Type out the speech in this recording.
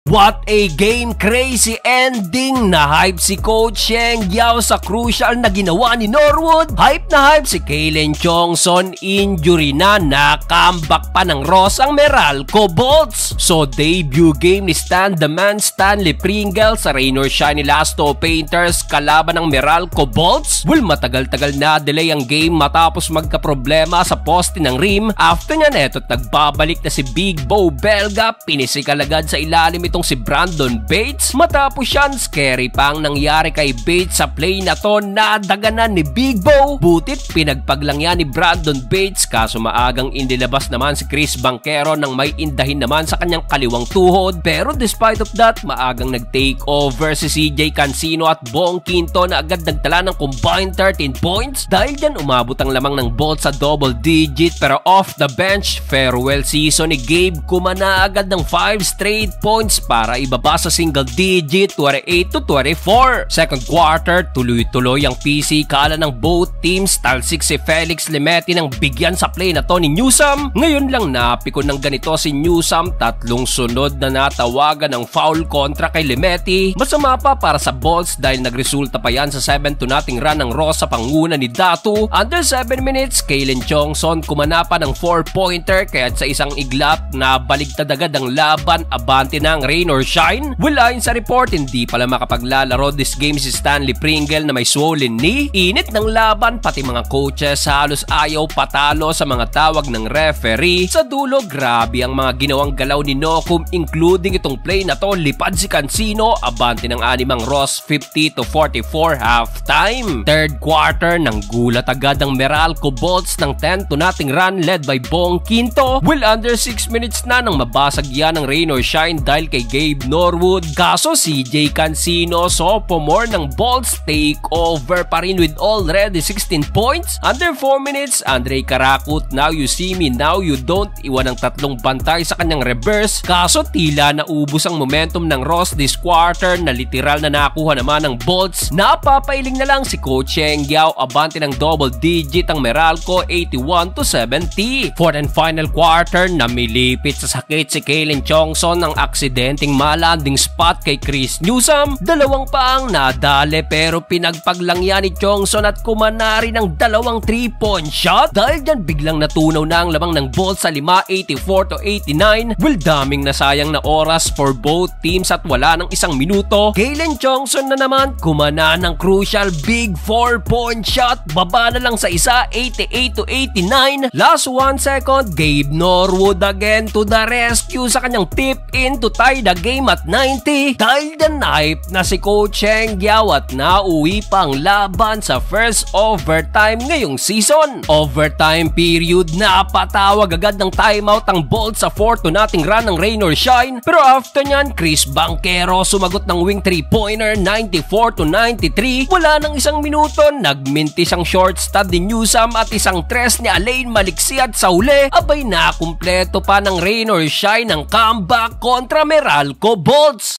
What a game! Crazy ending! Na-hype si Coach Cheng Yao sa crucial na ginawa ni Norwood. Hype na hype si Kalen Chongson. Injury na, comeback pa ng Ross ang Meralco Bolts. So debut game ni Stan the Man Stanley Pringle sa rain or shine ni Lasto Painters kalaban ng Meralco Bolts. Well, matagal-tagal na delay ang game matapos magka-problema sa poste ng rim. After niya neto't nagbabalik na si Big Bo Belga. Pinisikal agad sa ilalim itong si Brandon Bates. Matapos yan, scary pang nangyari kay Bates sa play na to, nadaganan ni Big Bo. Butit pinagpaglang yan ni Brandon Bates, kaso maagang indilabas naman si Chris Banquero nang may indahin naman sa kanyang kaliwang tuhod. Pero despite of that, maagang nag-take over si CJ Cancino at Bong Quinto na agad nagtala ng combined 13 points. Dahil dyan umabot ang lamang ng Bolts sa double digit, pero off the bench, farewell season ni Gabe kumana agad ng 5 straight points para ibaba sa single digit 28-24. Second quarter, tuloy-tuloy ang pisikalan ng both teams. Talsik si Felix Limeti nang bigyan sa play na to ni Newsome. Ngayon lang napikon ng ganito si Newsome, tatlong sunod na natawagan ng foul kontra kay Limeti. Masama pa para sa Bolts dahil nagresulta pa yan sa 7-0 run ng Ross sa panguna ni Datu. Under 7 minutes, Kalen Chongson kumana pa ng 4-pointer kaya sa isang iglap na baligtad agad ang laban, abante ng rain or shine. Well, ayon sa report, hindi pala makapaglalaro this game si Stanley Pringle na may swollen knee. Init ng laban, pati mga coaches halos ayaw patalo sa mga tawag ng referee. Sa dulo, grabe ang mga ginawang galaw ni Nokum, including itong play na to, lipad si Cancino, abante ng animang Ross 50-44 halftime. Third quarter, nang gulat agad ang Meralco Bolts ng 10-0 run led by Bong Quinto. Well, under 6 minutes na nang mabasag yan ng rain or shine dahil kay Gabe Norwood. Kaso CJ Cancino, sophomore ng Bolts, take over pa rin with already 16 points. Under 4 minutes, Andre Karakut, now you see me, now you don't. Iwan ng tatlong bantay sa kanyang reverse. Kaso tila naubos ang momentum ng Ross this quarter na literal na nakuha naman ng Bolts. Napapailing na lang si Coach Cheng Yao, abante ng double digit ang Meralco 81-70. Fourth and final quarter, namilipit sa sakit si Kalen Chongson ng aksidenteng malanding spot kay Chris Newsome. Dalawang paang nadale pero pinagpaglang yan ni Chongson at kumanari ng dalawang 3-point shot. Dahil dyan biglang natunaw na ang lamang ng Bolts sa 5, 84-89. Well, daming nasayang na oras for both teams at wala ng isang minuto. Kalen Chongson na naman kumana ng crucial big 4-point shot. Baba na lang sa isa, 88-89. Last 1 second, Gabe Norwood again to the rescue sa kanyang tip in to tie the game at 90. Dahil the hype na si Coach Cheng Yao at nauwi pa ang laban sa first overtime ngayong season. Overtime period, napatawag agad ng timeout ang Bolts sa 4-0 run ng rain or shine. Pero after nyan, Chris Banquero sumagot ng wing 3-pointer 94-93. Wala nang isang minuto, nagmintis ang short stud ni Newsome at isang tres ni Alain Maliksi at sa huli, abay na kumpleto pa ng rain or shine ng comeback kontra Meralco Bolts.